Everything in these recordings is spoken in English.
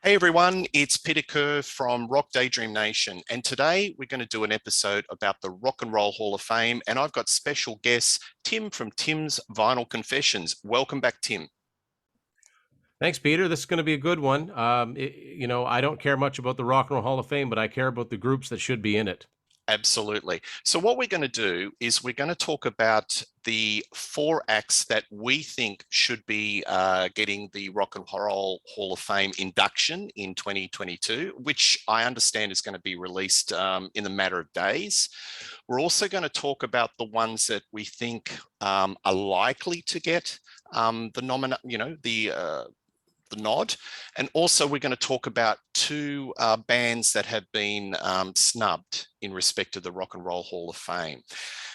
Hey everyone, it's Peter Kerr from Rock Daydream Nation, and today we're going to do an episode about the Rock and Roll Hall of Fame, and I've got special guest Tim from Tim's Vinyl Confessions. Welcome back, Tim. Thanks, Peter. This is going to be a good one. I don't care much about the Rock and Roll Hall of Fame, but I care about the groups that should be in it. Absolutely. So what we're going to do is we're going to talk about the four acts that we think should be getting the Rock and Roll Hall of Fame induction in 2022, which I understand is going to be released in a matter of days. We're also going to talk about the ones that we think are likely to get the nod. And also we're going to talk about two bands that have been snubbed in respect to the Rock and Roll Hall of Fame.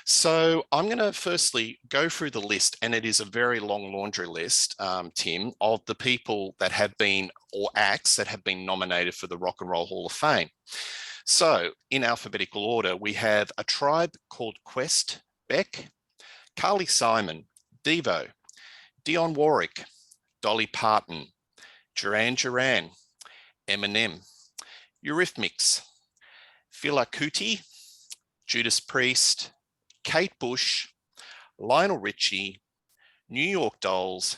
So I'm going to firstly go through the list, and it is a very long laundry list, Tim, of the people that have been, or acts that have been nominated for the Rock and Roll Hall of Fame. So in alphabetical order, we have A Tribe Called Quest, Beck, Carly Simon, Devo, Dionne Warwick, Dolly Parton, Duran Duran, Eminem, Eurythmics, Fela Kuti, Judas Priest, Kate Bush, Lionel Richie, New York Dolls,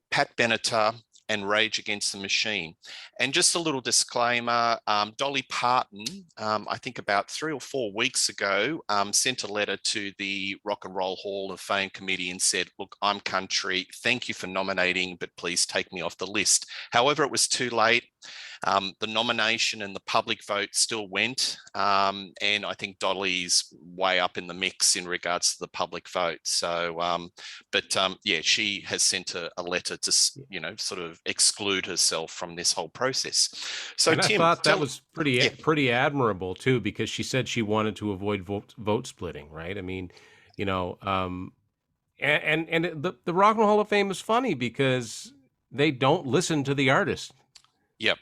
Pat Benatar, and Rage Against the Machine. And just a little disclaimer, Dolly Parton, I think about 3 or 4 weeks ago, sent a letter to the Rock and Roll Hall of Fame committee and said, look, I'm country, thank you for nominating, but please take me off the list. However, it was too late. The nomination and the public vote still went, and I think Dolly's way up in the mix in regards to the public vote. So, yeah, she has sent a letter to, sort of exclude herself from this whole process. So, And I Tim, thought that was yeah, pretty admirable too, because she said she wanted to avoid vote splitting, right? I mean, you know, the Rock and Roll Hall of Fame is funny because they don't listen to the artist. yeah.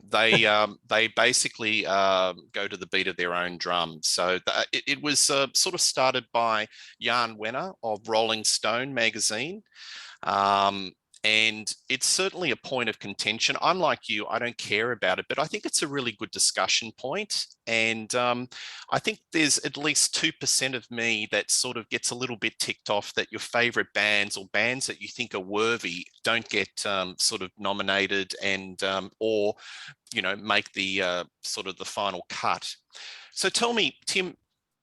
They basically go to the beat of their own drum. So it was sort of started by Jan Wenner of Rolling Stone magazine. Um, and it's certainly a point of contention. I'm like you, I don't care about it, but I think it's a really good discussion point. And I think there's at least 2% of me that sort of gets a little bit ticked off that your favorite bands or bands that you think are worthy don't get sort of nominated and or make the sort of the final cut. So tell me, Tim,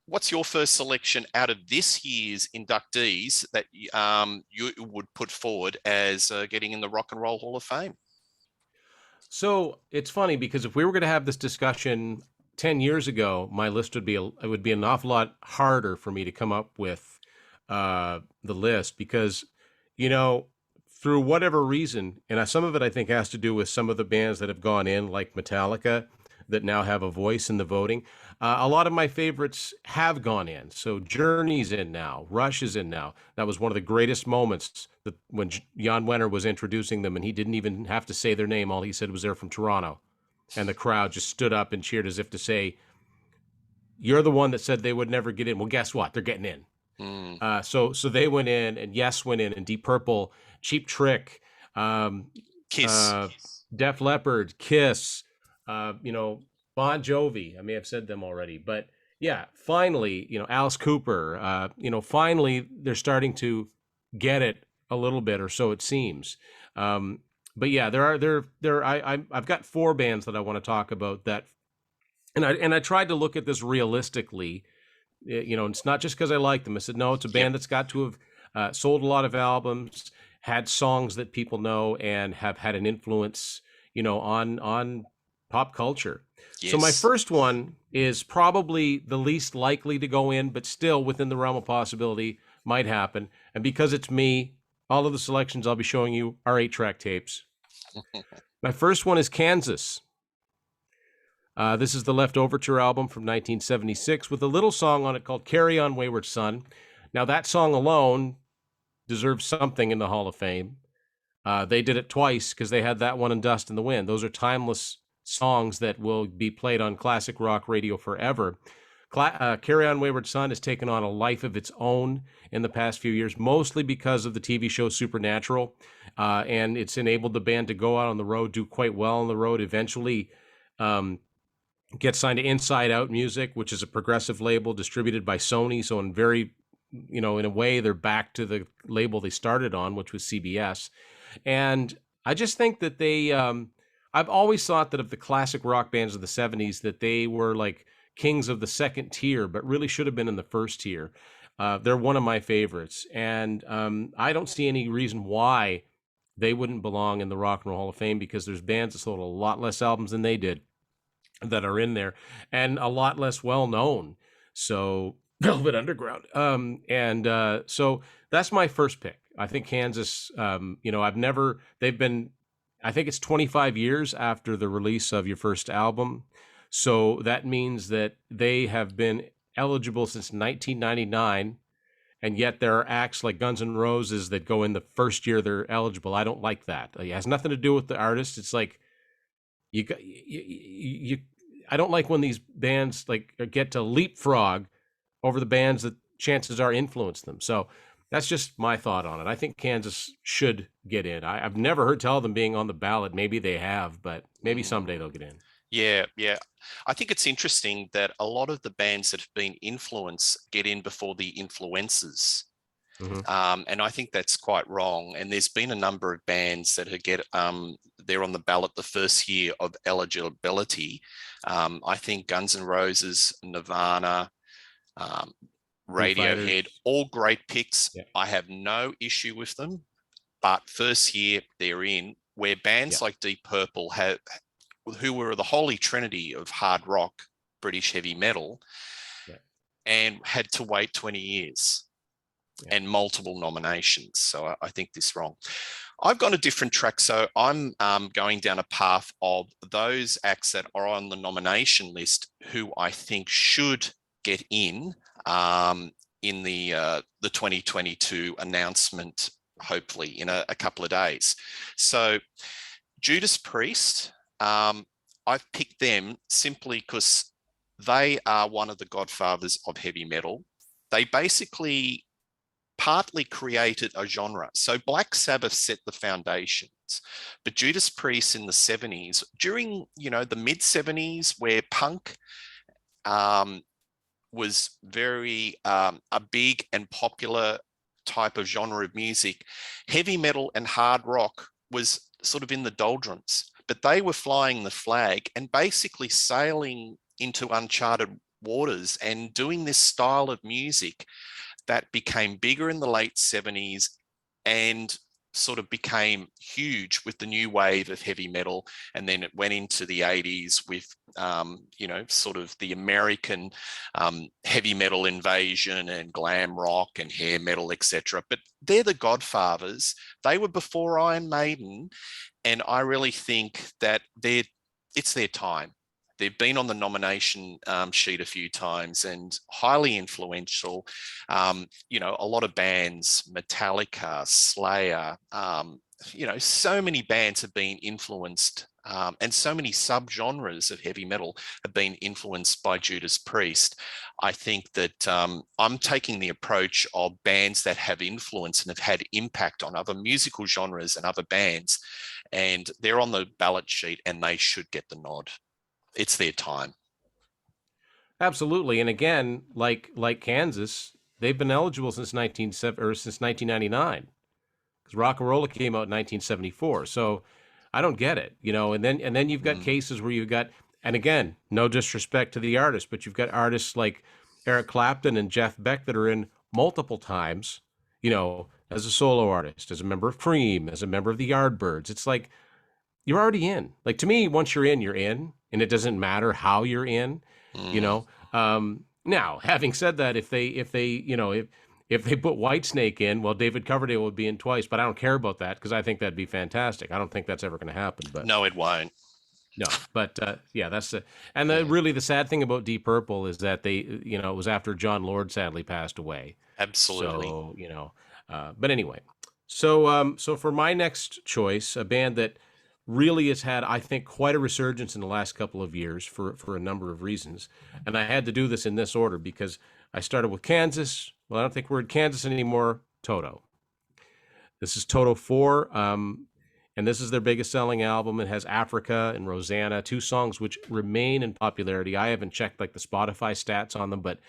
what's your first selection out of this year's inductees that you would put forward as getting in the Rock and Roll Hall of Fame? So it's funny because if we were going to have this discussion 10 years ago, my list it would be an awful lot harder for me to come up with the list because, you know, through whatever reason, and some of it I think has to do with some of the bands that have gone in, like Metallica, that now have a voice in the voting. A lot of my favorites have gone in. So Journey's in now, Rush is in now. That was one of the greatest moments that when Jan Wenner was introducing them, and he didn't even have to say their name. All he said was they're from Toronto, and the crowd just stood up and cheered as if to say, "You're the one that said they would never get in." Well, guess what? They're getting in. Mm. So they went in, and Yes went in, and Deep Purple, Cheap Trick, um, Kiss. uh, Def Leppard, Kiss, Bon Jovi. I may have said them already, but yeah, finally, Alice Cooper. Finally they're starting to get it a little bit, or so it seems. But yeah, I've got four bands that I want to talk about that, and I tried to look at this realistically. It's not just because I like them. I said, no, it's a Yep. band that's got to have sold a lot of albums, had songs that people know, and have had an influence, on pop culture. So my Yes. first one is probably the least likely to go in, but still within the realm of possibility, might happen. And because it's me, all of the selections I'll be showing you are 8-track tapes. My first one is Kansas. This is the Left Overture album from 1976 with a little song on it called Carry On Wayward Son. Now, that song alone deserves something in the Hall of Fame. They did it twice because they had that one and Dust in the Wind. Those are timeless songs that will be played on classic rock radio forever. Carry On Wayward Son has taken on a life of its own in the past few years, mostly because of the TV show Supernatural. And it's enabled the band to go out on the road, do quite well on the road, eventually um, get signed to Inside Out Music, which is a progressive label distributed by Sony. So in very, in a way, they're back to the label they started on, which was CBS. And I just think that I've always thought that of the classic rock bands of the 70s, that they were like kings of the second tier, but really should have been in the first tier. They're one of my favorites. And I don't see any reason why they wouldn't belong in the Rock and Roll Hall of Fame, because there's bands that sold a lot less albums than they did that are in there, and a lot less well known. So Velvet Underground. So that's my first pick. I think Kansas, I think it's 25 years after the release of your first album. So that means that they have been eligible since 1999. And yet there are acts like Guns N' Roses that go in the first year they're eligible. I don't like that. It has nothing to do with the artist. It's like, I don't like when these bands like get to leapfrog over the bands that chances are influence them. So that's just my thought on it. I think Kansas should get in. I've never heard tell of them being on the ballot. Maybe they have, but maybe someday they'll get in. Yeah, yeah. I think it's interesting that a lot of the bands that have been influenced get in before the influencers. And I think that's quite wrong. And there's been a number of bands that they're on the ballot the first year of eligibility. I think Guns N' Roses, Nirvana, Radiohead, all great picks. Yeah. I have no issue with them, but first year they're in. Where bands like Deep Purple who were the holy trinity of hard rock, British heavy metal, and had to wait 20 years. And multiple nominations. So I think this wrong. I've got a different track. So I'm going down a path of those acts that are on the nomination list who I think should get in the 2022 announcement, hopefully in a couple of days. So Judas Priest, I've picked them simply because they are one of the godfathers of heavy metal. They basically partly created a genre. So Black Sabbath set the foundations, but Judas Priest in the 70s, during, the mid 70s, where punk was very a big and popular type of genre of music, heavy metal and hard rock was sort of in the doldrums, but they were flying the flag and basically sailing into uncharted waters and doing this style of music that became bigger in the late 70s and sort of became huge with the new wave of heavy metal. And then it went into the 80s with, sort of the American heavy metal invasion and glam rock and hair metal, etc. But they're the godfathers. They were before Iron Maiden. And I really think that it's their time. They've been on the nomination sheet a few times and highly influential. A lot of bands, Metallica, Slayer, so many bands have been influenced, and so many subgenres of heavy metal have been influenced by Judas Priest. I think that I'm taking the approach of bands that have influence and have had impact on other musical genres and other bands, and they're on the ballot sheet and they should get the nod. It's their time. Absolutely. And again, like Kansas, they've been eligible since 1999, because Rock and Rolla came out in 1974. So I don't get it, and then you've got cases where you've got, and again, no disrespect to the artist, but you've got artists like Eric Clapton and Jeff Beck that are in multiple times, as a solo artist, as a member of Cream, as a member of the Yardbirds. It's like, you're already in. Like, to me, once you're in, and it doesn't matter how you're in, Now, having said that, if they put Whitesnake in, well, David Coverdale would be in twice, but I don't care about that because I think that'd be fantastic. I don't think that's ever going to happen. But no, it won't. No, but that's really the sad thing about Deep Purple is that they, it was after John Lord sadly passed away. Absolutely. So, but anyway, so for my next choice, a band that really has had, I think, quite a resurgence in the last couple of years for a number of reasons. And I had to do this in this order because I started with Kansas. Well, I don't think we're in Kansas anymore. Toto. This is Toto 4. And this is their biggest selling album. It has Africa and Rosanna, two songs which remain in popularity. I haven't checked like the Spotify stats on them, but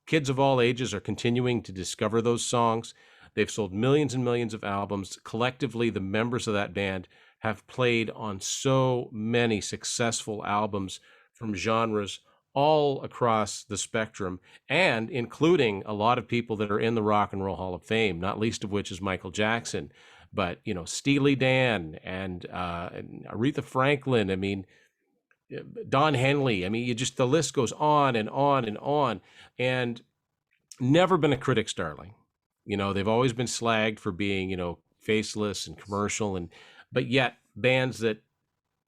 kids of all ages are continuing to discover those songs. They've sold millions and millions of albums. Collectively, the members of that band have played on so many successful albums from genres all across the spectrum, and including a lot of people that are in the Rock and Roll Hall of Fame, not least of which is Michael Jackson. But, Steely Dan and Aretha Franklin. I mean, Don Henley. I mean, the list goes on and on and on. And never been a critic's darling. They've always been slagged for being, faceless and commercial, but yet bands that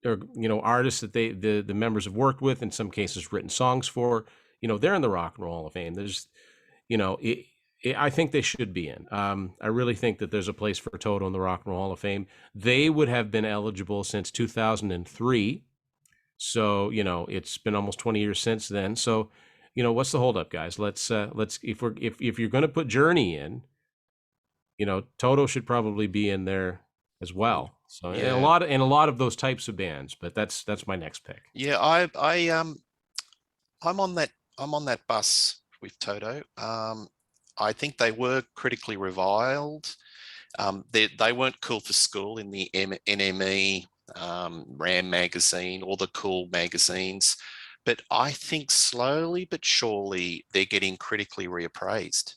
are, artists that the members have worked with, in some cases written songs for, they're in the Rock and Roll Hall of Fame. There's, I think they should be in. I really think that there's a place for Toto in the Rock and Roll Hall of Fame. They would have been eligible since 2003. So, it's been almost 20 years since then. So, what's the holdup, guys? Let's if you're going to put Journey in, Toto should probably be in there as well. So, and Yeah. a lot of those types of bands, but that's my next pick. Yeah, I'm on that bus with Toto. I think they were critically reviled. They weren't cool for school in the NME, Ram magazine, or the cool magazines. But I think slowly but surely they're getting critically reappraised.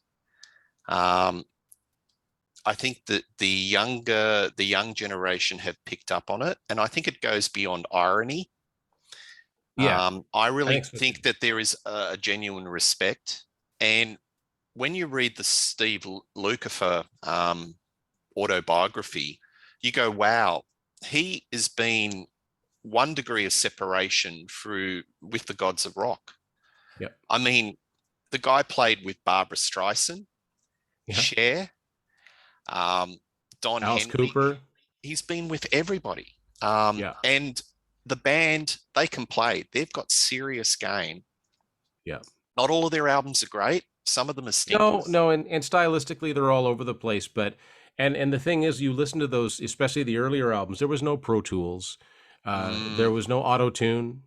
I think that the young generation have picked up on it, and I think it goes beyond irony. Yeah, I I really think so too. think that there is a genuine respect, and when you read the Steve Lukather autobiography, you go, "Wow, he has been one degree of separation through with the gods of rock." Yeah, I mean, the guy played with Barbara Streisand, yeah. Cher, um, Don Alice Henley. Cooper. He's been with everybody. Yeah, And the band, they can play. They've got serious game. yeah. Not all of their albums are great. Some of them are No, stinkers. no, and stylistically they're all over the place, but and the thing is, you listen to those, especially the earlier albums. There was no Pro Tools, there Mm, was no auto tune.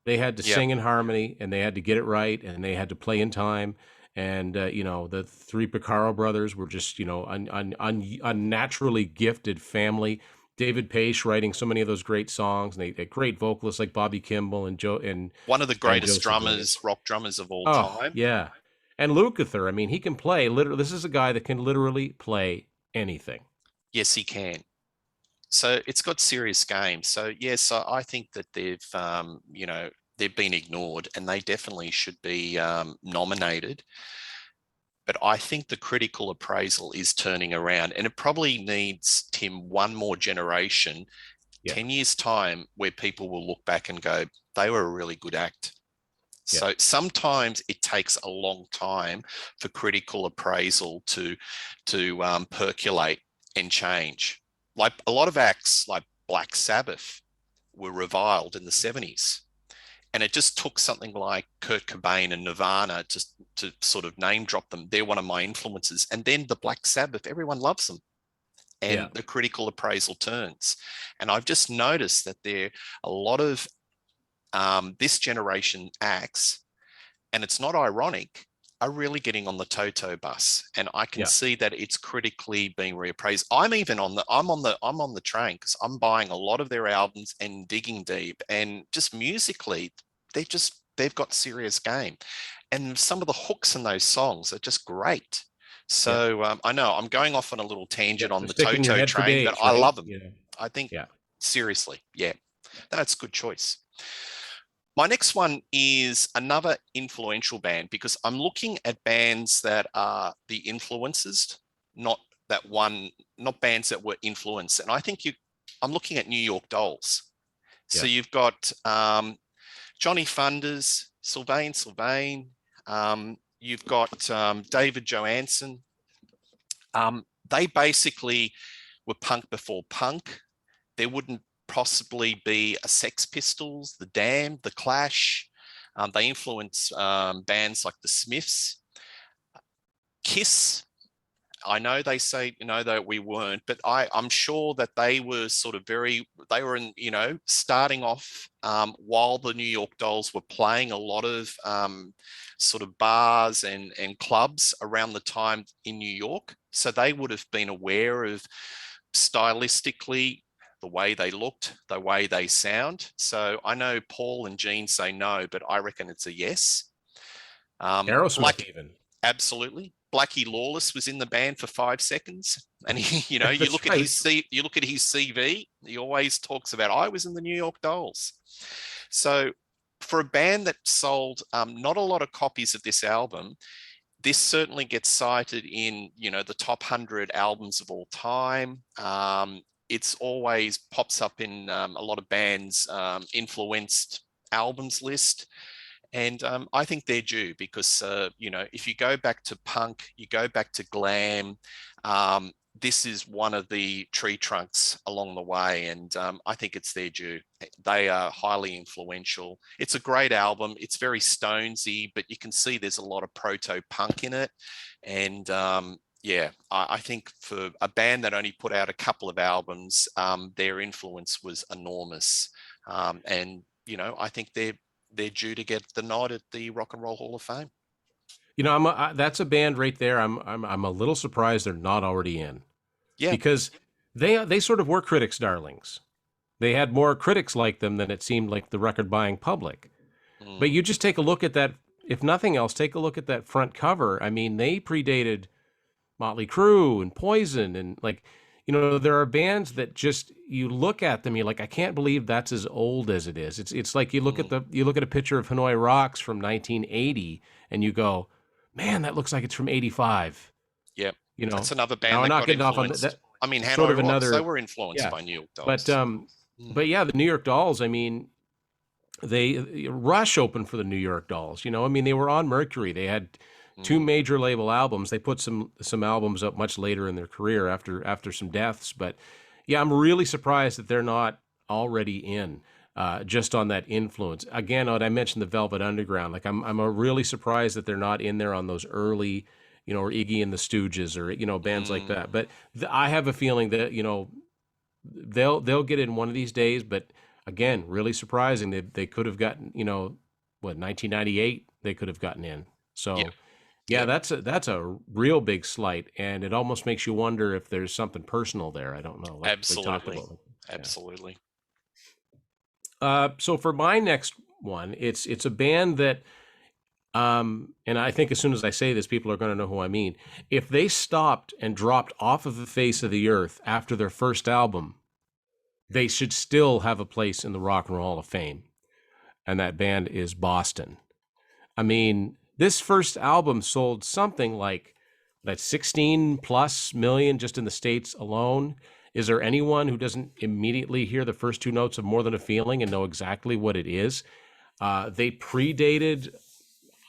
They had to yep. sing in harmony, and they had to get it right, and they had to play in time. And the three Picaro brothers were just unnaturally gifted family. David Pace writing so many of those great songs, and they had great vocalists like Bobby Kimball and Joe One of the and greatest Joseph Williams. drummers, rock drummers of all Oh time. yeah, and Lukather. I mean, he can play. Literally, this is a guy that can literally play anything. Yes, he can. So it's got serious game. So yes, I think that they've been ignored, and they definitely should be nominated. But I think the critical appraisal is turning around, and it probably needs, Tim, one more generation, Yeah, 10 years time, where people will look back and go, they were a really good act. yeah, So sometimes it takes a long time for critical appraisal to percolate and change. Like a lot of acts like Black Sabbath were reviled in the 70s. And it just took something like Kurt Cobain and Nirvana to sort of name drop them. They're one of my influences. And then the Black Sabbath, everyone loves them. yeah, And the critical appraisal turns. And I've just noticed that there are a lot of this generation acts, and it's not ironic, are really getting on the Toto bus, and I can yeah, see that it's critically being reappraised. I'm on the train because I'm buying a lot of their albums and digging deep, and just musically, they've got serious game, and some of the hooks in those songs are just great. yeah, So I know I'm going off on a little yeah. tangent on They're the sticking your Toto head for train, but days, I right? love them. Yeah, I think yeah, seriously, yeah, that's a good choice. My next one is another influential band, because I'm looking at bands that are the influences, not not bands that were influenced. And I'm looking at New York Dolls. So yeah, you've got Johnny Thunders, Sylvain. You've got David Johansen. They basically were punk before punk. There wouldn't possibly be a Sex Pistols, the Damned, the Clash. They influence bands like the Smiths. Kiss, I know they say, that we weren't, but I'm sure that they were sort of they were in, starting off while the New York Dolls were playing a lot of sort of bars and clubs around the time in New York. So they would have been aware of stylistically the way they looked, the way they sound. So I know Paul and Gene say no, but I reckon it's a yes. Aerosmith, Black, even. absolutely. Blackie Lawless was in the band for 5 seconds, and he, you That's look at right. his CV. He always talks about I was in the New York Dolls. So, for a band that sold not a lot of copies of this album, this certainly gets cited in the top 100 albums of all time. It's always pops up in a lot of bands influenced albums list. And I think they're due because, if you go back to punk, you go back to glam, this is one of the tree trunks along the way. And I think it's their due. They are highly influential. It's a great album. It's very Stonesy, but you can see there's a lot of proto-punk in it. And yeah, I think for a band that only put out a couple of albums, their influence was enormous. And, I think they're due to get the nod at the Rock and Roll Hall of Fame. That's a band right there. I'm a little surprised they're not already in, Yeah. because they sort of were critics' darlings. They had more critics like them than it seemed like the record buying public. But you just take a look at that. If nothing else, take a look at that front cover. I mean, they predated Motley Crue and Poison, and there are bands that just, you look at them, you're like, I can't believe that's as old as it is. It's like you look at a picture of Hanoi Rocks from 1980, and you go, man, that looks like it's from 85. Yeah. That's another Now band I'm that not got getting off on influenced. that. I mean, Sort of Hanoi Rocks, they another, were influenced yeah. by New York But Dolls. yeah, the New York Dolls. I mean, Rush opened for the New York Dolls. I mean, they were on Mercury. They had two major label albums. They put some albums up much later in their career after some deaths. But yeah, I'm really surprised that they're not already in, just on that influence. Again, I mentioned the Velvet Underground. Like I'm really surprised that they're not in there on those early, or Iggy and the Stooges, or bands like that. But I have a feeling that they'll get in one of these days. But again, really surprising that they could have gotten, 1998 they could have gotten in. So. Yeah. Yeah, that's a real big slight, and it almost makes you wonder if there's something personal there. I don't know. Like Absolutely. Yeah. Absolutely. So for my next one, it's a band that, and I think as soon as I say this, people are going to know who I mean. If they stopped and dropped off of the face of the earth after their first album, they should still have a place in the Rock and Roll Hall of Fame, and that band is Boston. I mean, this first album sold something like that 16 plus million just in the States alone. Is there anyone who doesn't immediately hear the first two notes of More Than a Feeling and know exactly what it is? They predated,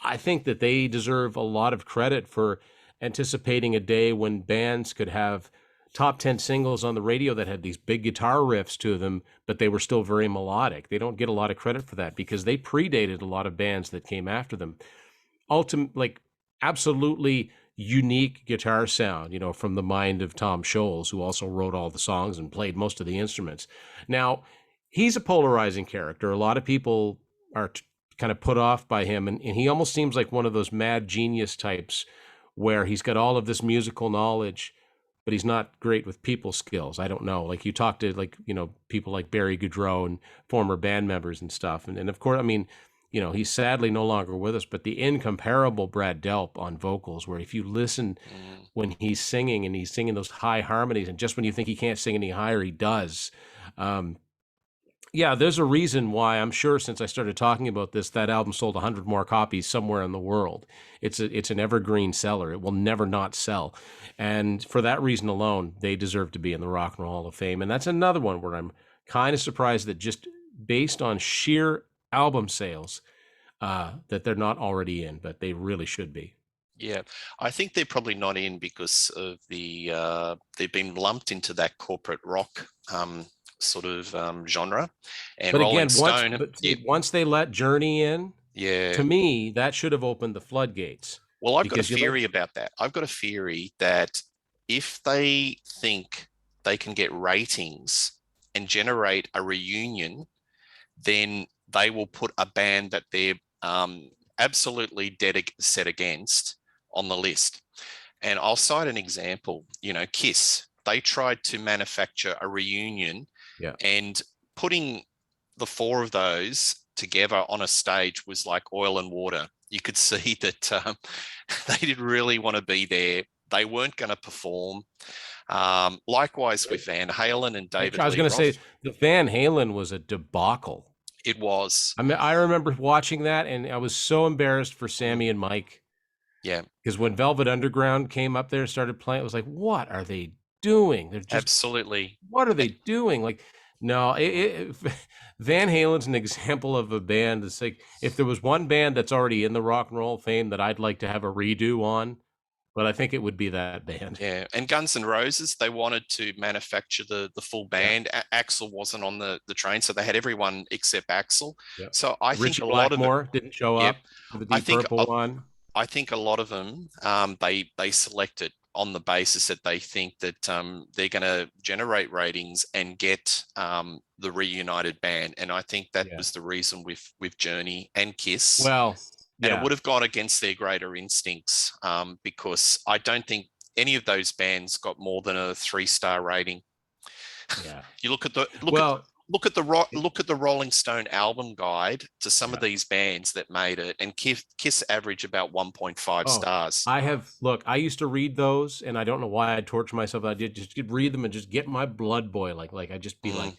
I think that they deserve a lot of credit for anticipating a day when bands could have top 10 singles on the radio that had these big guitar riffs to them, but they were still very melodic. They don't get a lot of credit for that because they predated a lot of bands that came after them. Absolutely unique guitar sound, from the mind of Tom Scholz, who also wrote all the songs and played most of the instruments. Now, he's a polarizing character. A lot of people are kind of put off by him, and he almost seems like one of those mad genius types where he's got all of this musical knowledge, but he's not great with people skills. I don't know. Like you talk to people like Barry Goudreau and former band members and stuff. And of course, I mean, he's sadly no longer with us, but the incomparable Brad Delp on vocals, where if you listen when he's singing and he's singing those high harmonies, and just when you think he can't sing any higher, he does. Yeah, there's a reason why, I'm sure, since I started talking about this, that album sold 100 more copies somewhere in the world. It's an evergreen seller. It will never not sell. And for that reason alone, they deserve to be in the Rock and Roll Hall of Fame. And that's another one where I'm kind of surprised that just based on sheer album sales, that they're not already in, but they really should be. Yeah, I think they're probably not in because of they've been lumped into that corporate rock sort of genre. And But Rolling again, Stone, yeah, once they let Journey in, yeah. to me, that should have opened the floodgates Well, I've got a because you let theory about that. I've got a theory that if they think they can get ratings and generate a reunion, then they will put a band that they're absolutely dead set against on the list. And I'll cite an example. Kiss. They tried to manufacture a reunion, yeah. and putting the four of those together on a stage was like oil and water. You could see that they didn't really want to be there. They weren't going to perform. Likewise with Van Halen and David I was Lee going to say Roth, the Van Halen was a debacle. it was. I mean, I remember watching that, and I was so embarrassed for Mm, Sammy and Mike yeah, because when Velvet Underground came up there and started playing, it was like, what are they doing? They're just, absolutely. what are they And, doing? Like, no, Van Halen's an example of a band that's like, if there was one band that's already in the Rock and Roll fame that I'd like to have a redo on, but I think it would be that band. yeah, and Guns N' Roses, they wanted to manufacture the full Yeah, band. Axel wasn't on the train, so they had everyone except Axel. yeah. So I think Richie a lot of it, Blackmore didn't show yeah, up for the I Deep think Purple one. I think a lot of them they selected on the basis that they think that they're going to generate ratings and get the reunited band, and I think that Yeah. was the reason with Journey and Kiss, Well, and it yeah, would have gone against their greater instincts because I don't think any of those bands got more than a 3-star rating. yeah. You look at the Well, look at the Rolling Stone album guide to some of yeah. these bands that made it, and Kiss average about 1.5 Oh, stars. I have, look, I used to read those and I don't know why I torture myself. I did just read them and just get my blood boiling. Like I just be like, Mm,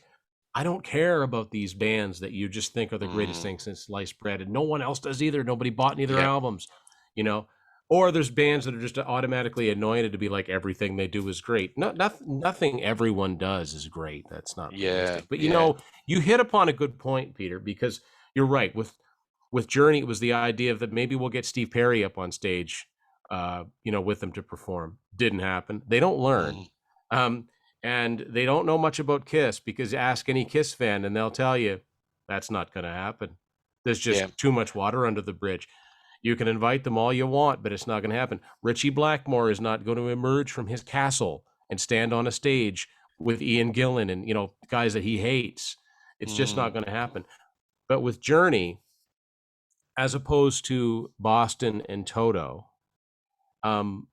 I don't care about these bands that you just think are the greatest mm, thing since sliced bread, and no one else does either. Nobody bought any of their yeah, albums, you know. Or there's bands that are just automatically anointed to be like everything they do is great. Nothing everyone does is great. That's not yeah, realistic. But yeah. you hit upon a good point, Peter, because you're right. With Journey, it was the idea of that maybe we'll get Steve Perry up on stage, with them to perform. Didn't happen. They don't learn. Mm, Um, and they don't know much about Kiss because ask any Kiss fan and they'll tell you that's not going to happen. There's yeah. just too much water under the bridge. You can invite them all you want, but it's not going to happen. Richie Blackmore is not going to emerge from his castle and stand on a stage with Ian Gillan and guys that he hates. It's just Mm, not going to happen. But with Journey, as opposed to Boston and Toto, um,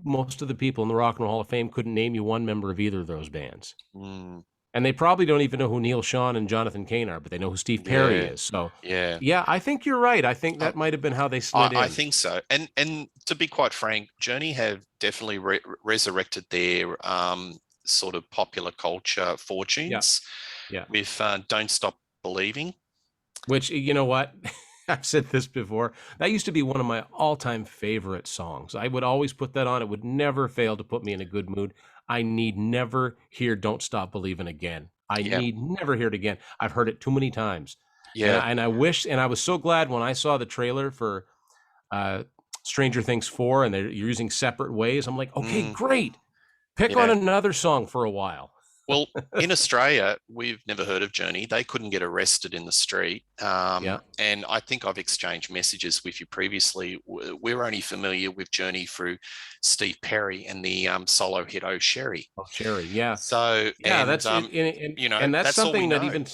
most of the people in the Rock and Roll Hall of Fame couldn't name you one member of either of those bands. mm, And they probably don't even know who Neil Sean and Jonathan Cain are, but they know who Steve Perry yeah, is. So, yeah. yeah, I think you're right. I think I, that might have been how they I slid I in. think so. And to be quite frank, Journey have definitely resurrected their sort of popular culture Yeah, fortunes yeah. with "Don't Stop Believing." Which, you know what? I've said this before. That used to be one of my all-time favorite songs. I would always put that on. It would never fail to put me in a good mood. I need never hear Don't Stop Believing again. I Yeah, need never hear it again. I've heard it too many times. And yeah. I wish, and I was so glad when I saw the trailer for uh, Stranger Things 4 and they're using separate ways. I'm like, okay, Mm, great. Pick on yeah. another song for a while. Well, in Australia, we've never heard of Journey. They couldn't get arrested in the street. Yeah. And I think I've exchanged messages with you previously. We're only familiar with Journey through Steve Perry and the solo hit "Oh Sherry." Oh, Sherry. Yeah. So, Yeah, that's it, and that's that's all we something that know. even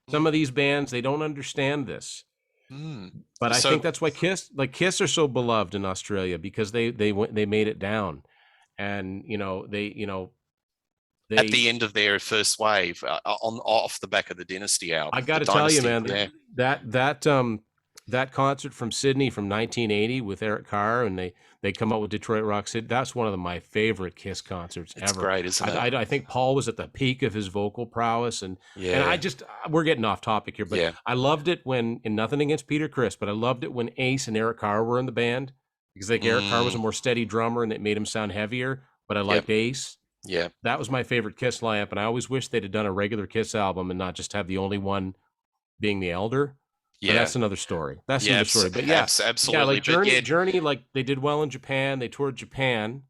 some Mm, of these bands they don't understand this. mm. But I So think that's why Kiss are so beloved in Australia because they made it down, and at they the end of their first wave, on off the back of the Dynasty I album, got the to tell you, Dynasty, man, yeah, that concert from Sydney from 1980 with Eric Carr, and they come out with Detroit Rock City. That's one of my favorite Kiss concerts it's ever. great, isn't it? I think Paul was at the peak of his vocal prowess, and I Yeah, just we're getting off topic here, but yeah, I loved it when, and nothing against Peter Criss, but I loved it when Ace and Eric Carr were in the band because like Eric Carr was mm, a more steady drummer and it made him sound heavier, but I yeah, liked Ace. yeah, That was my favorite Kiss lineup, and I always wish they'd have done a regular Kiss album and not just have the only one being the elder. But yeah, that's another story. That's yeah, another story. But yeah, yeah, absolutely. like But yeah, Journey, like they did well in Japan. They toured Japan,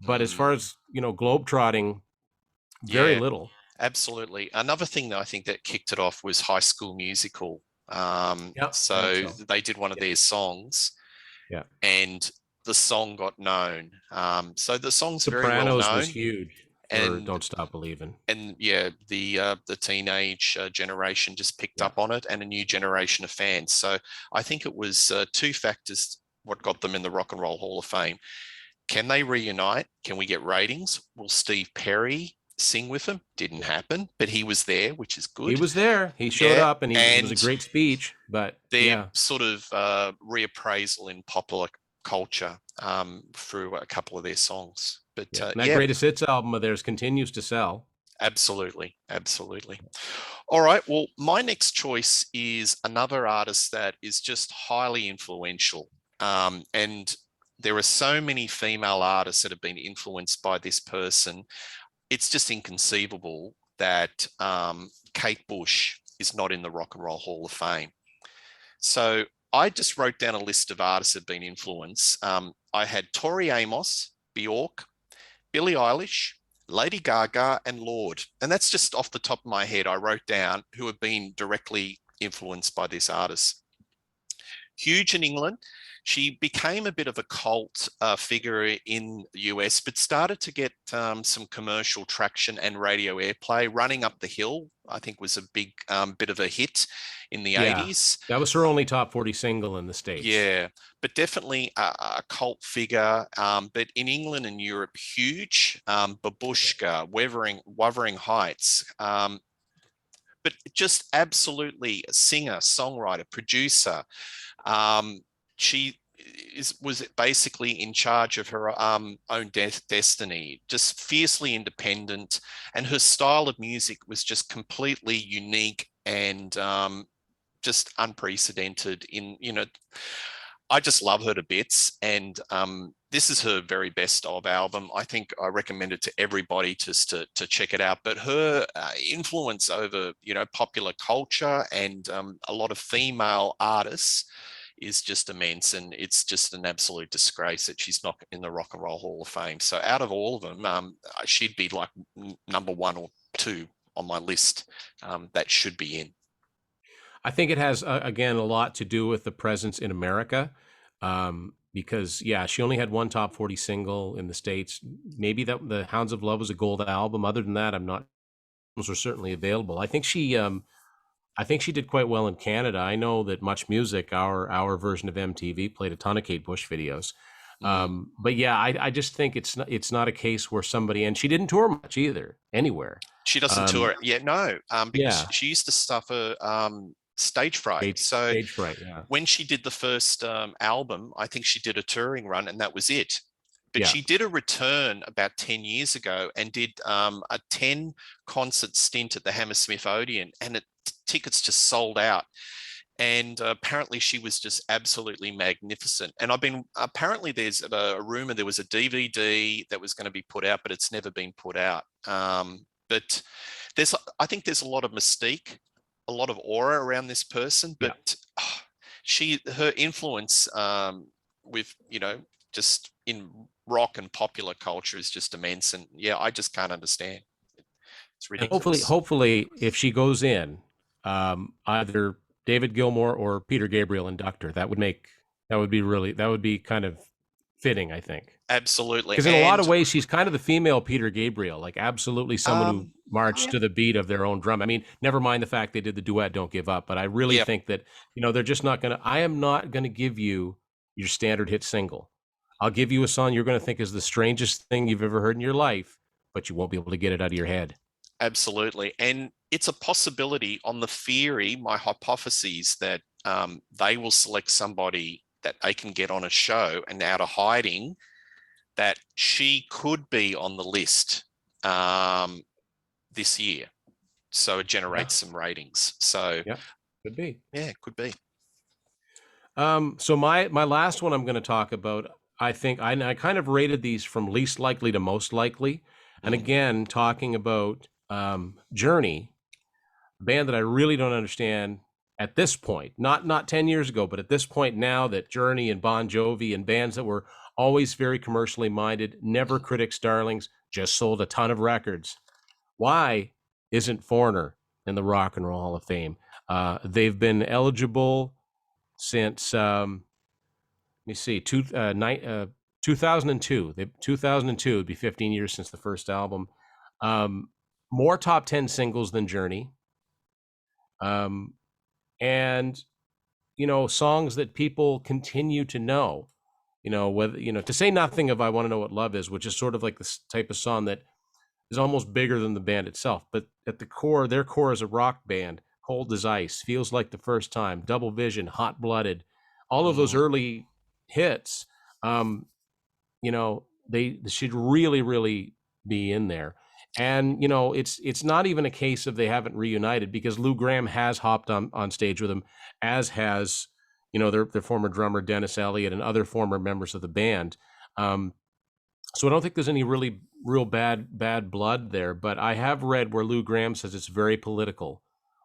but as mm, far as globe trotting, very yeah, little. Absolutely. Another thing that I think that kicked it off was High School Musical. Yeah, I think So so. they did one of Yeah, their songs, yeah. and the song got known. So the song's very well Sopranos was known, huge for and "Don't Stop Believing." yeah, the teenage generation just picked Yeah, up on it, and a new generation of fans. So I think it was two factors what got them in the Rock and Roll Hall of Fame. Can they reunite? Can we get ratings? Will Steve Perry sing with them? Didn't yeah. happen, but he was there, which is He good. was there. He showed Yeah, up, and it was a and great speech. But their yeah, sort of reappraisal in popular culture through a couple of their songs. But yeah. And that yeah, greatest hits album of theirs continues to sell. absolutely, absolutely. All right. Well, my next choice is another artist that is just highly influential. And there are so many female artists that have been influenced by this person. It's just inconceivable that Kate Bush is not in the Rock and Roll Hall of Fame. So I just wrote down a list of artists that have been influenced. I had Tori Amos, Bjork, Billie Eilish, Lady Gaga, and Lorde. And that's just off the top of my head, I wrote down who have been directly influenced by this artist. Huge in England. She became a bit of a cult figure in the US, but started to get some commercial traction and radio airplay. Running Up the Hill, I think, was a big bit of a hit in the Yeah, 80s. that was her only top 40 single in the States. Yeah, but definitely a cult figure. But in England and Europe, huge. Babushka, Wuthering Heights. But just absolutely a singer, songwriter, producer. Um, she was basically in charge of her own destiny, just fiercely independent, and her style of music was just completely unique and just unprecedented. I just love her to bits, and this is her very best of album. I think I recommend it to everybody just to check it out. But her influence over popular culture and a lot of female artists is just immense, and it's just an absolute disgrace that she's not in the Rock and Roll Hall of Fame. So out of all of them, she'd be like number one or two on my list that should be in. I think it has, again, a lot to do with the presence in America. Because, yeah, she only had one top 40 single in the States. Maybe that the Hounds of Love was a gold album. Other than that, I'm not, those were certainly available. I think she did quite well in Canada. I know that Much Music, our version of MTV, played a ton of Kate Bush videos. But yeah, I just think it's not a case where somebody, and she didn't tour much either anywhere. She doesn't tour yet, no, because Yeah, she used to suffer stage fright. So stage fright. Yeah, when she did the first album, I think she did a touring run, and that was it. But yeah, she did a return about 10 years ago and did a 10 concert stint at the Hammersmith Odeon, and tickets just sold out. And apparently she was just absolutely magnificent. And apparently there's a rumor there was a DVD that was going to be put out, but it's never been put out. But I think there's a lot of mystique, a lot of aura around this person, yeah. but her influence with, just in rock and popular culture is just immense. And yeah, I just can't understand. It's And ridiculous. hopefully, if she goes in, either David Gilmour or Peter Gabriel induct her. That would be kind of fitting, I think. Absolutely. Because in a lot of And ways, she's kind of the female Peter Gabriel, like absolutely someone who marched yeah, to the beat of their own drum. I mean, never mind the fact they did the duet "Don't Give Up," but I really yeah, think that they're just not going to. I am not going to give you your standard hit single. I'll give you a song you're going to think is the strangest thing you've ever heard in your life, but you won't be able to get it out of your head. absolutely. And it's a possibility on the theory, my hypothesis that they will select somebody that they can get on a show and out of hiding, that she could be on the list this year. So it Yeah, generates some ratings. So yeah, could be. yeah, it could be. So my last one I'm going to talk about, I think I kind of rated these from least likely to most likely, and Mm. again talking about Journey, a band that I really don't understand at this point, not 10 years ago, but at this point now that Journey and Bon Jovi and bands that were always very commercially minded, never critics' darlings, just sold a ton of records. Why isn't Foreigner in the Rock and Roll Hall of Fame. They've been eligible since let me see, 2002. 2002 would be 15 years since the first album. Um, More top 10 singles than Journey. And, songs that people continue to know, whether, to say nothing of I Want to Know What Love Is, which is sort of like this type of song that is almost bigger than the band itself. But at the core, their core is a rock band. Cold as Ice, Feels Like the First Time, Double Vision, Hot Blooded, all of those Mm, early hits, they should really, really be in there. And it's not even a case of they haven't reunited, because Lou Gramm has hopped on stage with them, as has their former drummer Dennis Elliott and other former members of the band. So I don't think there's any really real bad blood there. But I have read where Lou Gramm says it's very political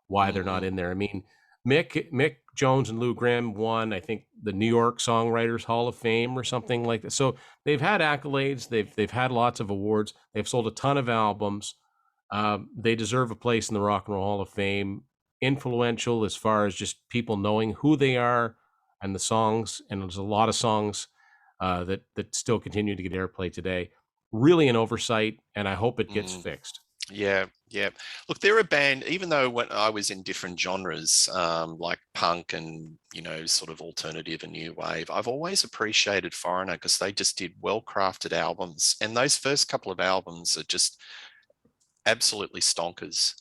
why they're not mhm, in there. I mean, Mick Jones and Lou Gramm won, I think, the New York Songwriters Hall of Fame or something like that. So they've had accolades. They've had lots of awards. They've sold a ton of albums. They deserve a place in the Rock and Roll Hall of Fame. Influential as far as just people knowing who they are and the songs. And there's a lot of songs that still continue to get airplay today. Really an oversight, and I hope it gets mm. fixed. Yeah, yeah. Look, they're a band, even though when I was in different genres, like punk and, sort of alternative and new wave, I've always appreciated Foreigner because they just did well-crafted albums. And those first couple of albums are just absolutely stonkers.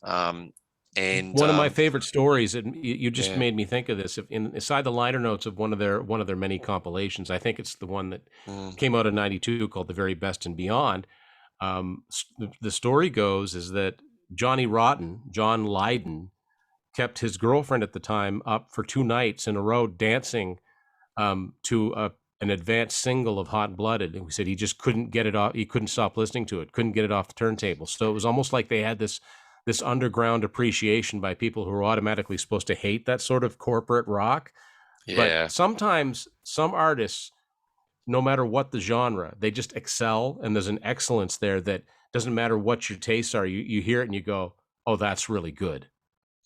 And One of my favorite stories, and you just yeah, made me think of this. If inside the liner notes of one of their many compilations, I think it's the one that mm, came out in '92 called "The Very Best and Beyond." The story goes is that Johnny Rotten, John Lydon, kept his girlfriend at the time up for 2 nights in a row dancing to an advanced single of Hot Blooded. And we said he just couldn't get it off. He couldn't stop listening to it, couldn't get it off the turntable. So it was almost like they had this underground appreciation by people who are automatically supposed to hate that sort of corporate rock. But yeah. sometimes some artists, no matter what the genre, they just excel, and there's an excellence there that doesn't matter what your tastes are. You hear it and you go, "Oh, that's really good."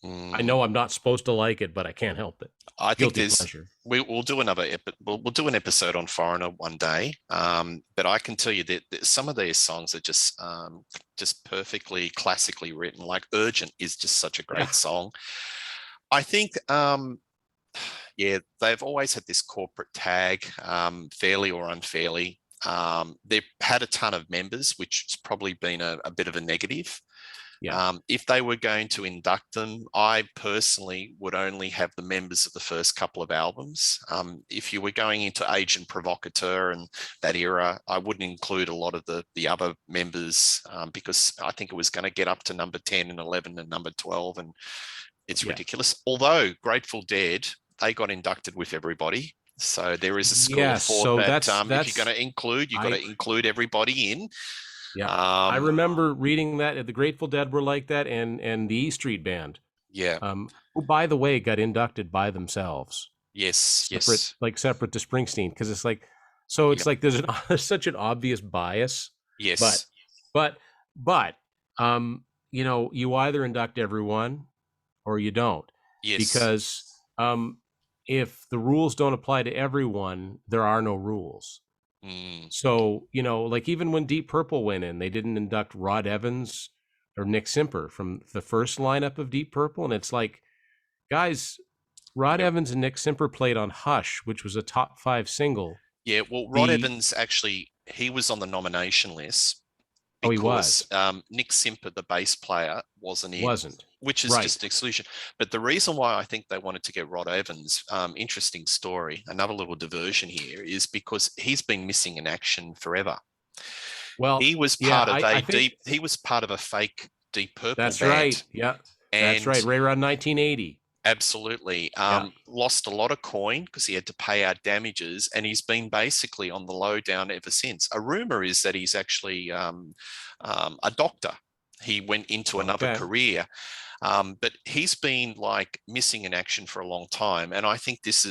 I Mm. know I'm not supposed to like it, but I can't help it. I think Guilty there's pleasure. we'll do we'll do an episode on Foreigner one day. But I can tell you that some of these songs are just perfectly classically written. Like Urgent is just such a Yeah. great song. I think yeah, they've always had this corporate tag, fairly or unfairly. They've had a ton of members, which has probably been a bit of a negative. Yeah. If they were going to induct them, I personally would only have the members of the first couple of albums. If you were going into Agent Provocateur and that era, I wouldn't include a lot of the other members because I think it was going to get up to number 10 and 11 and number 12, and it's Yeah. ridiculous. Although Grateful Dead, they got inducted with everybody. So there is a school of Yes. thought So that that's if you're that's going to include, you've got I to include everybody in. yeah. I Um, remember reading that the Grateful Dead were like that, and the E Street Band, yeah, who by the way got inducted by themselves, yes, separate yes, separate to Springsteen, because it's like, so it's yep, like there's such an obvious bias, but yes, but but you either induct everyone or you don't, yes. because if the rules don't apply to everyone, there are no rules. Mm, So, like even when Deep Purple went in, they didn't induct Rod Evans or Nick Simper from the first lineup of Deep Purple. And it's like, guys, Rod yep. Evans and Nick Simper played on Hush, which was a top 5 single. Yeah, well, Rod The Evans actually, he was on the nomination list Oh, he because was. Nick Simper, the bass player, wasn't in, Wasn't. which is just Right. an exclusion. But the reason why I think they wanted to get Rod Evans, interesting story, another little diversion here, is because he's been missing in action forever. Well, He was yeah, part of I think he was part of a fake Deep Purple that's right. band, Yeah, that's and right. Right around 1980. absolutely. Yeah. Lost a lot of coin because he had to pay out damages, and he's been basically on the low down ever since. A rumor is that he's actually a doctor. He went into another Okay. career, but he's been like missing in action for a long time. And I think this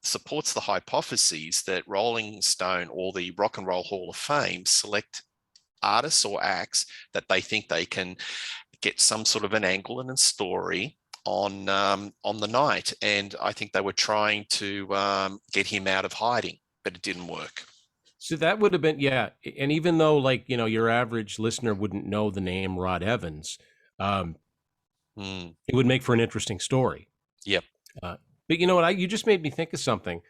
supports the hypotheses that Rolling Stone or the Rock and Roll Hall of Fame select artists or acts that they think they can get some sort of an angle and a story on the night. And I think they were trying to get him out of hiding, but it didn't work. So that would have been, yeah. And even though, like, your average listener wouldn't know the name Rod Evans, um, it would make for an interesting story. Yep. But you know what? You just made me think of something.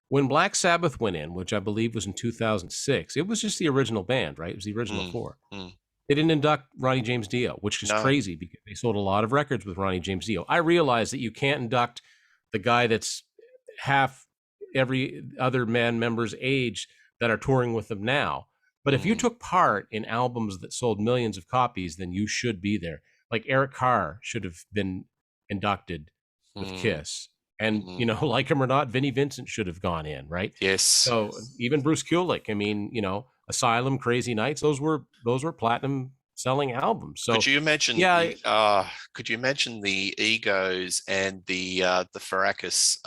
When Black Sabbath went in, which I believe was in 2006, it was just the original band, right? It was the original four. They didn't induct Ronnie James Dio, which is crazy because they sold a lot of records with Ronnie James Dio. I realize that you can't induct the guy that's half every other band member's age that are touring with them now. But if you took part in albums that sold millions of copies, then you should be there. Like Eric Carr should have been inducted with Kiss. And, like him or not, Vinnie Vincent should have gone in, right? Yes. So even Bruce Kulick, I mean, Asylum, Crazy Nights, those were platinum selling albums. So could you imagine? Yeah, could you imagine the egos and the fracas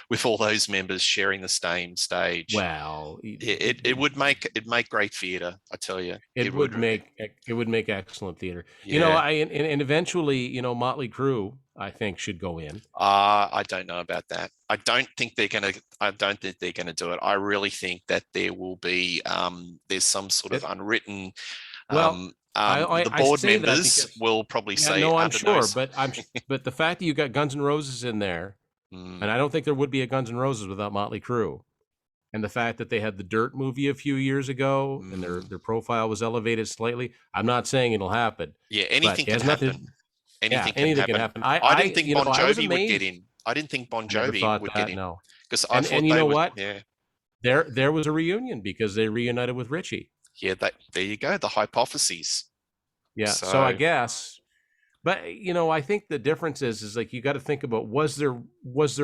with all those members sharing the same stage? Well, it would make great theater. I tell you, it would make excellent theater. Yeah. And eventually, Motley Crue, I think, should go in. I don't know about that. I don't think they're gonna do it. I really think that there will be there's some sort of unwritten the board members will probably say, no, I'm sure, but but the fact that you got Guns N' Roses in there, and I don't think there would be a Guns N' Roses without Motley Crue, and the fact that they had the Dirt movie a few years ago and their profile was elevated slightly, I'm not saying it'll happen. Yeah, anything can happen. Anything can happen. I didn't think Bon Jovi would get in. I didn't think Bon Jovi would get in. No, because I thought you know what? Yeah, there was a reunion because they reunited with Richie. Yeah, there you go. The hypotheses. Yeah. So I guess, but I think the difference is like you got to think about was there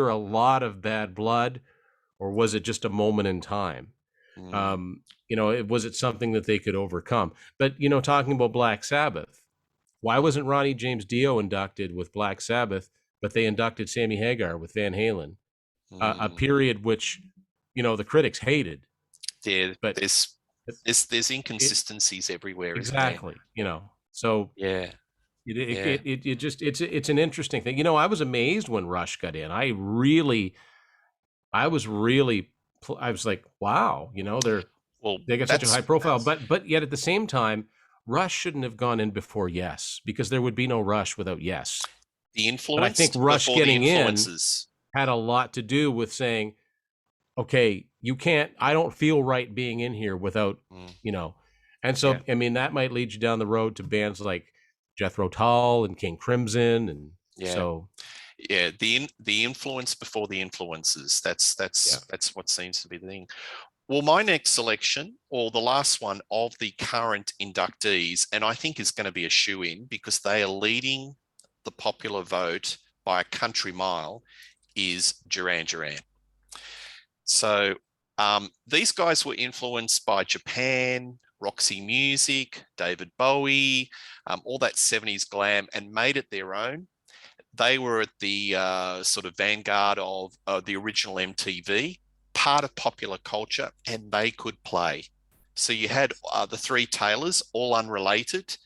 a lot of bad blood, or was it just a moment in time? Was it something that they could overcome? But talking about Black Sabbath, why wasn't Ronnie James Dio inducted with Black Sabbath, but they inducted Sammy Hagar with Van Halen? A period which the critics hated. Yeah, but there's inconsistencies everywhere. Exactly. So yeah, it's an interesting thing. I was amazed when Rush got in. I was like, wow, they got such a high profile, but yet at the same time, Rush shouldn't have gone in before Yes, because there would be no Rush without Yes. The influence, but I think Rush getting in had a lot to do with saying, okay, I don't feel right being in here without, And so, I mean, that might lead you down the road to bands like Jethro Tull and King Crimson. And the influence before the influences. That's what seems to be the thing. Well, my next selection, or the last one of the current inductees, and I think is going to be a shoe-in because they are leading the popular vote by a country mile, is Duran Duran. So these guys were influenced by Japan, Roxy Music, David Bowie, all that 70s glam, and made it their own. They were at the sort of vanguard of the original MTV, part of popular culture, and they could play. So you had the three Taylors, all unrelated.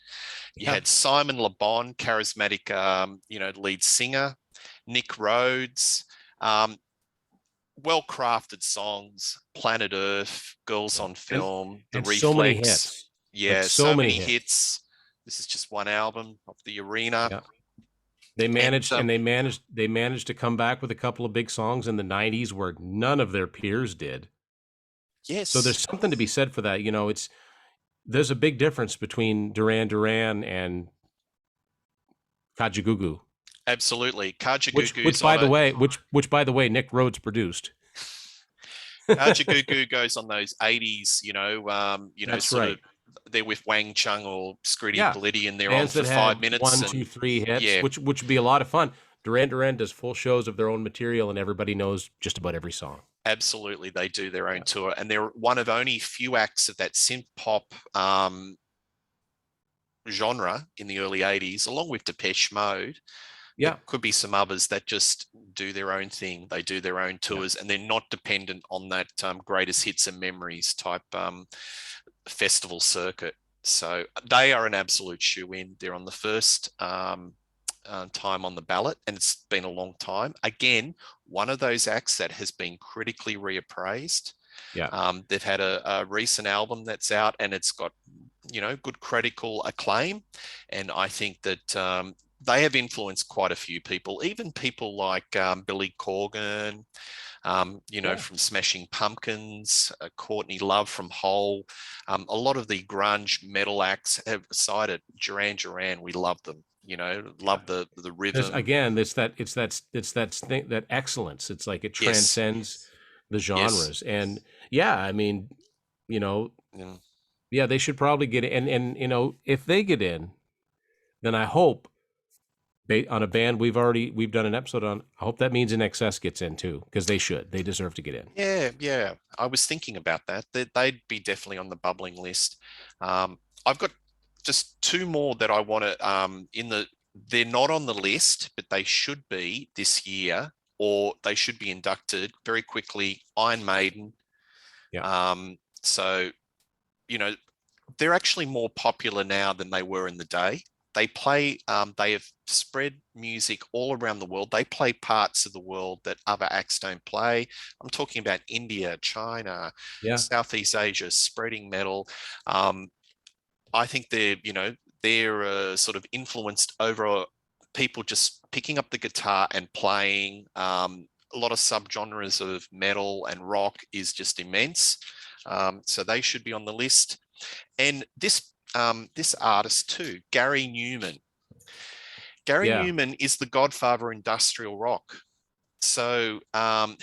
You had Simon Le Bon, charismatic, lead singer, Nick Rhodes, well-crafted songs, Planet Earth, Girls on Film, The Reflex. So many hits. Yeah, so many hits. This is just one album of the Arena. Yeah. They managed to come back with a couple of big songs in the 90s where none of their peers did. Yes. So there's something to be said for that. There's a big difference between Duran Duran and Kajagoogoo. Absolutely. Kajagoogoo, which by the way, Nick Rhodes produced. Kajagoogoo goes on those 80s, That's right. They're with Wang Chung or Scritti Politti, and they're bands on for 5 minutes. 1, 2, 3 hits, which would be a lot of fun. Duran Duran does full shows of their own material, and everybody knows just about every song. Absolutely, they do their own tour, and they're one of only few acts of that synth pop genre in the early 80s, along with Depeche Mode. Yeah, there could be some others that just do their own thing. They do their own tours, and they're not dependent on that greatest hits and memories type festival circuit. So they are an absolute shoe-in. They're on the first time on the ballot, and it's been a long time. Again, one of those acts that has been critically reappraised. Yeah. They've had a recent album that's out, and it's got, good critical acclaim. And I think that they have influenced quite a few people, even people like Billy Corgan, Yeah. from Smashing Pumpkins, Courtney Love from Hole. A lot of the grunge metal acts have cited Duran Duran. We love them. Yeah. Love the There's rhythm. again, it's that thing, that excellence. It's like it Yes, transcends the yes, genres. And yeah, I mean, you know, yeah, yeah, they should probably get in. And if they get in, then I hope on a band we've done an episode on. I hope that means In Excess gets in too, because they should. They deserve to get in. yeah, yeah. I was thinking about that. They'd be definitely on the bubbling list. I've got just two more that I want to they're not on the list, but they should be this year, or they should be inducted very quickly. Iron Maiden. Yeah. So, you know, they're actually more popular now than they were in the day. They have spread music all around the world. They play parts of the world that other acts don't play. I'm talking about India, China, Yeah. Southeast Asia, spreading metal. Um, I think they're sort of influenced over people just picking up the guitar and playing. A lot of subgenres of metal and rock is just immense. So they should be on the list. And this artist too, Gary Newman. Gary Yeah. Newman is the godfather of industrial rock. So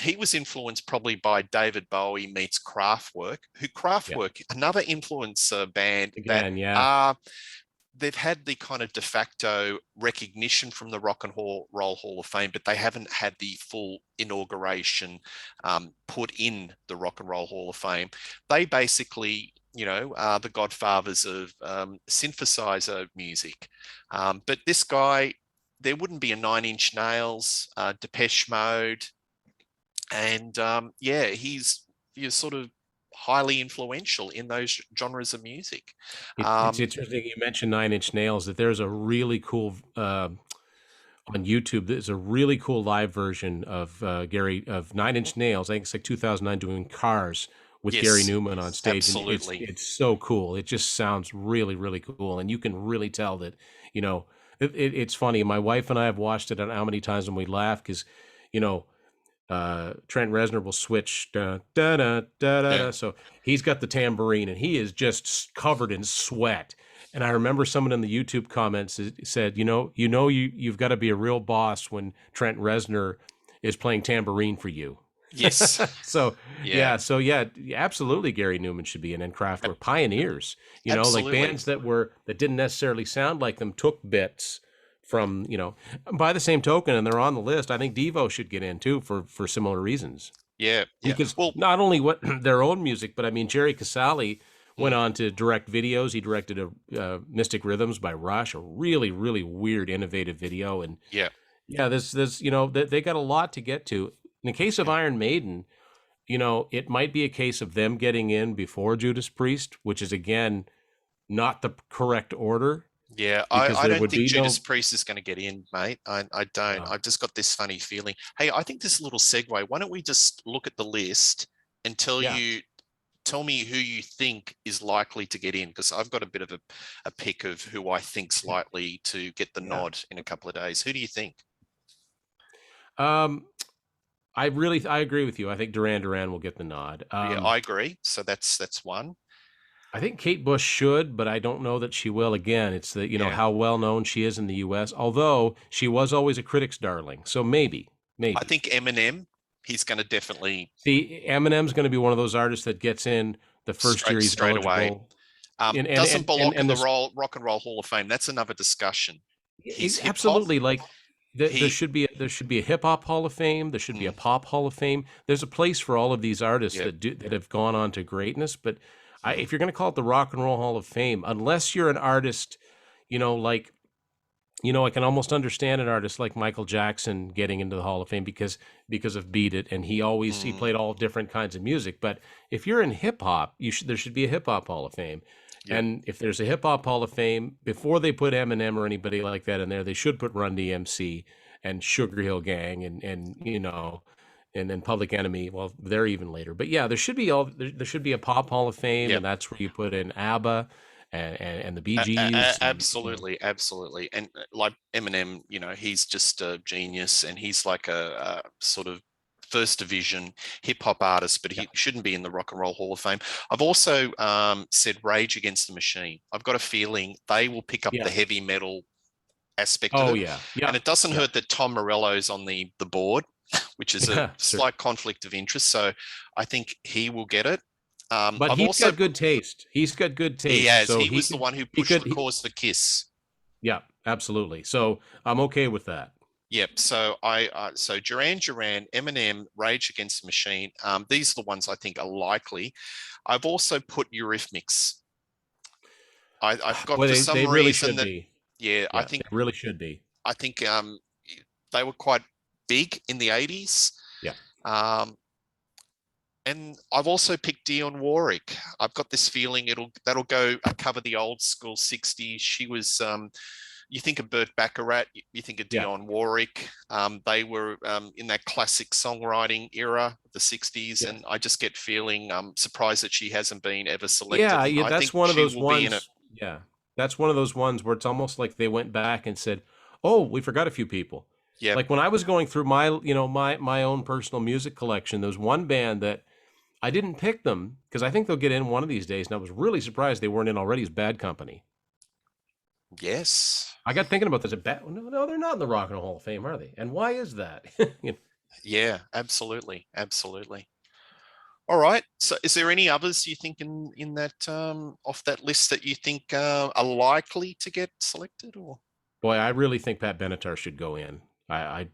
he was influenced probably by David Bowie meets Kraftwerk, who Yeah. Kraftwerk, another influencer band that Again, yeah. are they've had the kind of de facto recognition from the Rock and Roll Hall of Fame, but they haven't had the full inauguration put in the Rock and Roll Hall of Fame. They basically, are the godfathers of synthesizer music. But this guy, there wouldn't be a Nine Inch Nails, Depeche Mode, and yeah, he's sort of highly influential in those genres of music. It's interesting you mentioned Nine Inch Nails. That there's a really cool on YouTube. There's a really cool live version of Nine Inch Nails. I think it's like 2009 doing Cars with Gary Yes, Newman on stage, and it's absolutely. it's so cool. It just sounds really really cool, and you can really tell that you know it's funny. My wife and I have watched it, and how many times when we laugh because you know Trent Reznor will switch da, da, da, da, da, Yeah. da. So he's got the tambourine and he is just covered in sweat. And I remember someone in the YouTube comments said, you've got to be a real boss when Trent Reznor is playing tambourine for you. Yes. So Yeah. yeah, absolutely Gary Newman should be in, and Kraftwerk pioneers, like Absolutely. bands that didn't necessarily sound like them took bits from, by the same token, and they're on the list. I think Devo should get in too for similar reasons. Yeah. Yeah. Because Well, not only what their own music, but I mean Jerry Casale went mm, on to direct videos. He directed a Mystic Rhythms by Rush, a really really weird, innovative video, and yeah. yeah, this they got a lot to get to. In the case of Yeah. Iron Maiden, it might be a case of them getting in before Judas Priest, which is again not the correct order Yeah. because I there don't would think be Judas no. Priest is going to get in, mate. I don't. No. I've just got this funny feeling. Hey, I think this little segue, why don't we just look at the list and Yeah. tell me who you think is likely to get in? Because I've got a bit of a pick of who I think's likely to get the Yeah. nod in a couple of days. Who do you think? Um, I agree with you. I think Duran Duran will get the nod. Yeah, I agree. So that's one. I think Kate Bush should, but I don't know that she will. Again, it's the Yeah. how well known she is in the U.S. Although she was always a critic's darling, so maybe, I maybe. think Eminem, he's going to definitely See, Eminem's going to be one of those artists that gets in the first year he's straight away. eligible, and and Doesn't and and, belong in and the this Rock and Roll Hall of Fame. That's another discussion. He's hip hop. absolutely like there He, should be a hip hop Hall of Fame. There should be a mm, pop Hall of Fame. There's a place for all of these artists yeah, that have gone on to greatness. But mm, if you're going to call it the Rock and Roll Hall of Fame, unless you're an artist, like I can almost understand an artist like Michael Jackson getting into the Hall of Fame because of Beat It, and he mm, played all different kinds of music. But if you're in hip hop, there should be a hip hop Hall of Fame. Yep. And if there's a hip hop Hall of Fame, before they put Eminem or anybody like that in there, they should put Run DMC and Sugar Hill Gang and and then Public Enemy. Well, they're even later, but yeah, there should be a pop Hall of Fame, Yep. and that's where you put in ABBA and the Bee Gees, and Absolutely, absolutely. And like Eminem, he's just a genius, and he's like a sort of first division hip hop artist, but yeah. he shouldn't be in the Rock and Roll Hall of Fame. I've also said Rage Against the Machine. I've got a feeling they will pick up the Yeah. heavy metal aspect of Oh it, yeah. and Yeah. it doesn't Yeah. hurt that Tom Morello's on the board, which is a Yeah. Sure. slight conflict of interest. So I think he will get it. But I've he's also got good taste. He's got good He taste. has. So He was the one who he pushed could, the cause for Kiss. yeah, absolutely. So I'm okay with that. Yep. So so Duran Duran, Eminem, Rage Against the Machine. These are the ones I think are likely. I've also put Eurythmics. I've got Well, for they some really reason should that be. yeah, Yeah, they really should be. I think they were quite big in the 80s. Yeah. Um, and I've also picked Dionne Warwick. I've got this feeling that'll go cover the old school 60s. She was you think of Burt Bacharach, you think of Yeah. Dionne Warwick. They were in that classic songwriting era of the 60s, Yeah. and I just get feeling I'm surprised that she hasn't been ever selected. Yeah, yeah, I think that's one of she those will be in it. ones. Yeah. That's one of those ones where it's almost like they went back and said, "Oh, we forgot a few people." Yep. Like when I was going through my own personal music collection, there was one band that I didn't pick them because I think they'll get in one of these days, and I was really surprised they weren't in already, as Bad Company. Yes. I got thinking about this. No, they're not in the Rock and Roll Hall of Fame, are they? And why is that? Yeah, absolutely. Absolutely. All right. So is there any others you think in that off that list that you think are likely to get selected, or Boy, I really think Pat Benatar should go in. I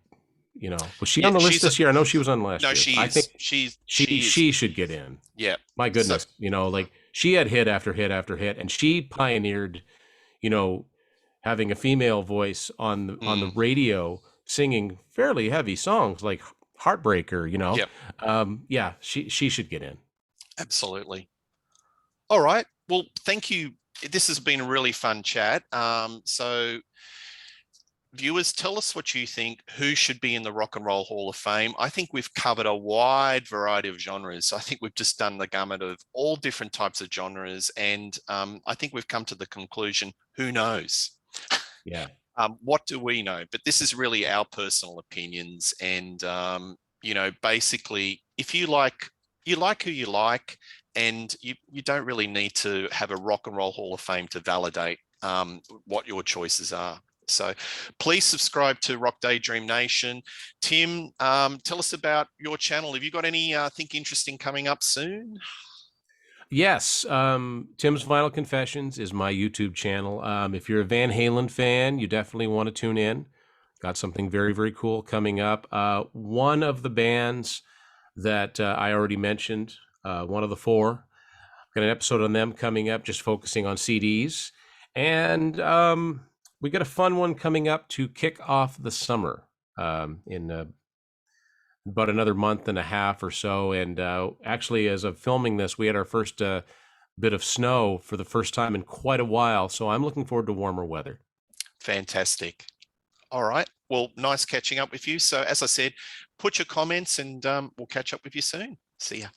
was she yeah, on the list this year? I know she was on last no, year. she I think is. She is. she should get in. Yeah. My So goodness, like she had hit after hit after hit, and she pioneered, you know, having a female voice on the mm, radio singing fairly heavy songs like Heartbreaker. yeah, Yeah, she should get in. absolutely. All right. Well, thank you. This has been a really fun chat. So viewers, tell us what you think. Who should be in the Rock and Roll Hall of Fame? I think we've covered a wide variety of genres. I think we've just done the gamut of all different types of genres, and I think we've come to the conclusion: who knows? Yeah, What do we know? But this is really our personal opinions, and basically, if you like who you like, and you don't really need to have a Rock and Roll Hall of Fame to validate what your choices are. So please subscribe to Rock Daydream Nation. Tim, tell us about your channel. Have you got any think interesting coming up soon? yes. Tim's Vinyl Confessions is my YouTube channel. If you're a Van Halen fan, you definitely want to tune in. Got something very, very cool coming up. One of the bands that I already mentioned, one of the four, got an episode on them coming up, just focusing on CDs. And we got a fun one coming up to kick off the summer in about another month and a half or so. And actually, as of filming this, we had our first bit of snow for the first time in quite a while. So I'm looking forward to warmer weather. Fantastic. All right. Well, nice catching up with you. So as I said, put your comments and we'll catch up with you soon. See ya.